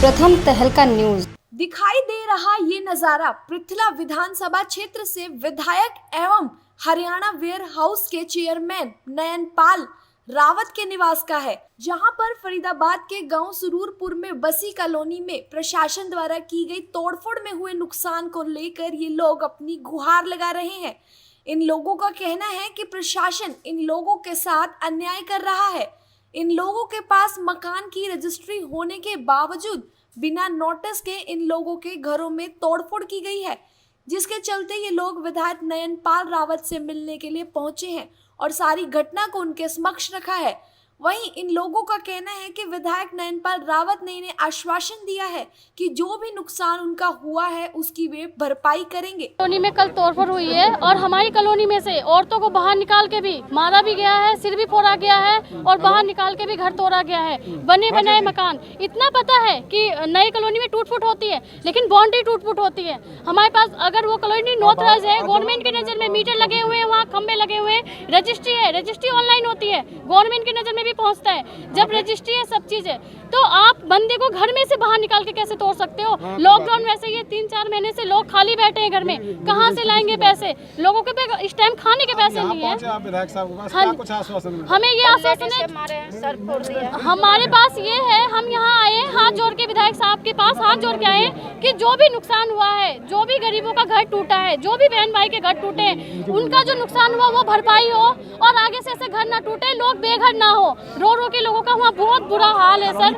प्रथम तहलका न्यूज। दिखाई दे रहा ये नजारा पृथला विधानसभा क्षेत्र से विधायक एवं हरियाणा वेयर हाउस के चेयरमैन नयनपाल रावत के निवास का है, जहां पर फरीदाबाद के गांव सुरूरपुर में बसी कॉलोनी में प्रशासन द्वारा की गई तोड़फोड़ में हुए नुकसान को लेकर ये लोग अपनी गुहार लगा रहे हैं। इन लोगों का कहना है कि प्रशासन इन लोगों के साथ अन्याय कर रहा है। इन लोगों के पास मकान की रजिस्ट्री होने के बावजूद बिना नोटिस के इन लोगों के घरों में तोड़फोड़ की गई है, जिसके चलते ये लोग विधायक नयनपाल रावत से मिलने के लिए पहुंचे हैं और सारी घटना को उनके समक्ष रखा है। वहीं इन लोगों का कहना है कि विधायक नयनपाल रावत ने इन्हें आश्वासन दिया है कि जो भी नुकसान उनका हुआ है उसकी वे भरपाई करेंगे। कॉलोनी में कल तोड़फोड़ हुई है और हमारी कॉलोनी में से औरतों को बाहर निकाल के भी मारा भी गया है, सिर भी फोड़ा गया है और बाहर निकाल के भी घर तोड़ा गया है। बने बनाए मकान, इतना पता है कि नई कॉलोनी में टूट फूट होती है लेकिन बाउंड्री टूट फूट होती है। हमारे पास अगर वो कॉलोनी नॉथराइज है, गवर्नमेंट की नजर में मीटर लगे हुए हैं, वहाँ खंबे लगे हुए हैं, रजिस्ट्री है, रजिस्ट्री ऑनलाइन होती है, गवर्नमेंट की नजर में भी पहुंचता है। जब रजिस्ट्री है, सब चीज है, तो आप बंदे को घर में से बाहर निकाल के कैसे तोड़ सकते हो? लॉकडाउन वैसे ये 3-4 महीने से लोग खाली बैठे हैं घर में, कहाँ से लाएंगे पैसे? लोगों के पे इस टाइम खाने के पैसे नहीं है। हमें ये आश्वासन है, हमारे पास ये है, हम यहाँ आए हाथ जोड़ के विधायक साहब के पास हाथ जोड़ के आए कि जो भी नुकसान हुआ है, जो भी गरीबों का घर टूटा है, जो भी बहन भाई के घर टूटे हैं, उनका जो नुकसान हुआ वो भरपाई हो और आगे से ऐसे घर ना टूटे, लोग बेघर ना हो। रो के लोगों का वहाँ बहुत बुरा हाल है सर।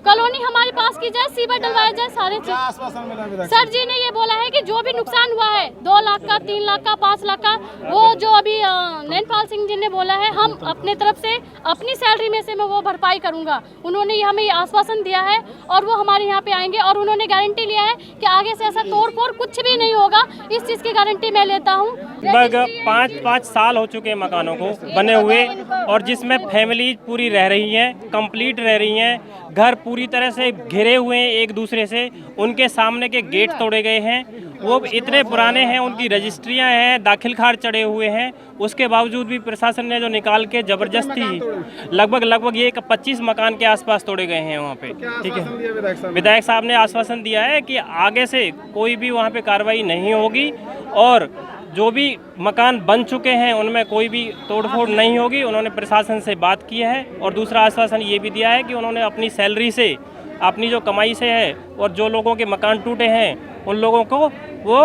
कॉलोनी हमारे पास की जाए, सीवर डलवाया जाए, सारे चीज। सर जी ने ये बोला है कि जो भी नुकसान हुआ है 2 लाख का, 3 लाख का, 5 लाख का, वो जो अभी नयनपाल सिंह जी ने बोला है, हम अपने तरफ से अपनी सैलरी में से मैं वो भरपाई करूंगा। उन्होंने हमें ये आश्वासन दिया है और वो हमारे यहाँ पे आएंगे और उन्होंने गारंटी लिया है कि आगे से ऐसा तोड़ फोड़ कुछ भी नहीं होगा। इस चीज की गारंटी मैं लेता हूँ। लगभग 5 साल हो चुके हैं मकानों को बने हुए और जिसमें फैमिली पूरी रह रही हैं, कंप्लीट रह रही हैं। घर पूरी तरह से घिरे हुए हैं एक दूसरे से, उनके सामने के गेट तोड़े गए हैं, वो इतने पुराने हैं, उनकी रजिस्ट्रियां हैं, दाखिल खार चढ़े हुए हैं। उसके बावजूद भी प्रशासन ने जो निकाल के जबरदस्ती लगभग ये 25 मकान के आसपास तोड़े गए हैं वहाँ पे। ठीक है, विधायक साहब ने आश्वासन दिया है कि आगे से कोई भी वहाँ पे कार्रवाई नहीं होगी और जो भी मकान बन चुके हैं उनमें कोई भी तोड़फोड़ नहीं होगी। उन्होंने प्रशासन से बात की है और दूसरा आश्वासन ये भी दिया है कि उन्होंने अपनी सैलरी से, अपनी जो कमाई से है और जो लोगों के मकान टूटे हैं उन लोगों को वो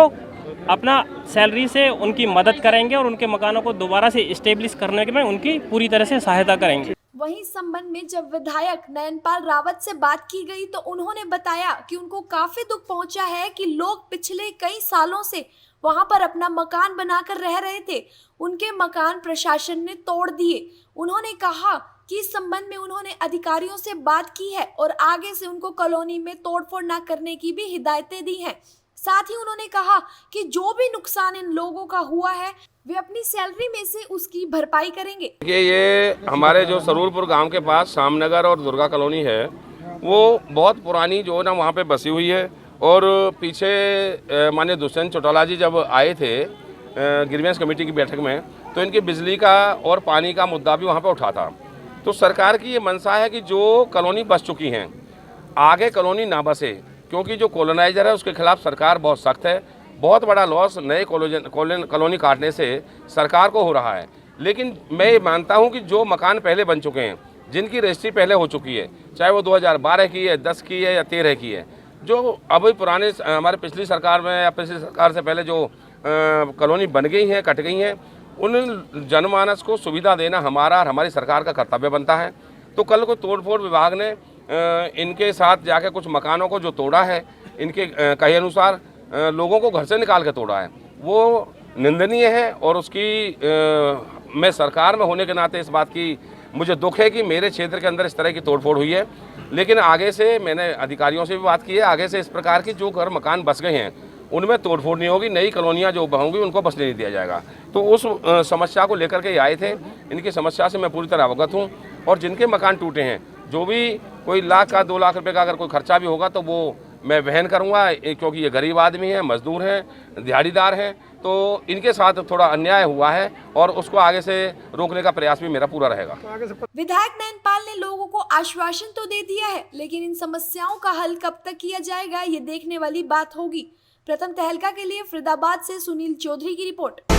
अपना सैलरी से उनकी मदद करेंगे और उनके मकानों को दोबारा से इस्टेब्लिश करने में उनकी पूरी तरह से सहायता करेंगे। वहीं इस संबंध में जब विधायक नयनपाल रावत से बात की गई तो उन्होंने बताया कि उनको काफी दुख पहुंचा है कि लोग पिछले कई सालों से वहां पर अपना मकान बनाकर रह रहे थे, उनके मकान प्रशासन ने तोड़ दिए। उन्होंने कहा कि इस संबंध में उन्होंने अधिकारियों से बात की है और आगे से उनको कॉलोनी में तोड़फोड़ न करने की भी हिदायतें दी हैं। साथ ही उन्होंने कहा कि जो भी नुकसान इन लोगों का हुआ है वे अपनी सैलरी में से उसकी भरपाई करेंगे। ये हमारे जो सरूरपुर गांव के पास श्यामनगर और दुर्गा कॉलोनी है, वो बहुत पुरानी जो है ना वहाँ पे बसी हुई है। और पीछे माननीय दुष्यंत चौटाला जी जब आए थे ग्रीवेंस कमेटी की बैठक में, तो इनकी बिजली का और पानी का मुद्दा भी वहाँ पे उठा था। तो सरकार की ये मंशा है कि जो कॉलोनी बस चुकी हैं आगे कॉलोनी ना बसे, क्योंकि जो कॉलोनाइजर है उसके खिलाफ सरकार बहुत सख्त है। बहुत बड़ा लॉस नए कॉलोनी काटने से सरकार को हो रहा है। लेकिन मैं ये मानता हूँ कि जो मकान पहले बन चुके हैं, जिनकी रजिस्ट्री पहले हो चुकी है, चाहे वो 2012 की है, 10 की है या 13 की है, जो अभी पुराने हमारे पिछली सरकार में या पिछली सरकार से पहले जो कॉलोनी बन गई हैं, कट गई हैं, उन जनमानस को सुविधा देना हमारा और हमारी सरकार का कर्तव्य बनता है। तो कल को तोड़फोड़ विभाग ने इनके साथ जाके कुछ मकानों को जो तोड़ा है, इनके कहे अनुसार लोगों को घर से निकाल के तोड़ा है, वो निंदनीय है। और उसकी मैं सरकार में होने के नाते इस बात की मुझे दुख है कि मेरे क्षेत्र के अंदर इस तरह की तोड़फोड़ हुई है। लेकिन आगे से मैंने अधिकारियों से भी बात की है, आगे से इस प्रकार की जो घर मकान बस गए हैं उनमें तोड़फोड़ नहीं होगी, नई कॉलोनियाँ जो होंगी उनको बसने नहीं दिया जाएगा। तो उस समस्या को लेकर के आए थे, इनकी समस्या से मैं पूरी तरह अवगत हूँ। और जिनके मकान टूटे हैं, जो भी कोई लाख का 2 लाख रुपए का अगर कोई खर्चा भी होगा तो वो मैं वहन करूँगा, क्योंकि ये गरीब आदमी हैं, मजदूर हैं, दिहाड़ीदार हैं। तो इनके साथ थोड़ा अन्याय हुआ है और उसको आगे से रोकने का प्रयास भी मेरा पूरा रहेगा। विधायक नयनपाल ने लोगों को आश्वासन तो दे दिया है, लेकिन इन समस्याओं का हल कब तक किया जाएगा ये देखने वाली बात होगी। प्रथम तहलका के लिए फरीदाबाद से सुनील चौधरी की रिपोर्ट।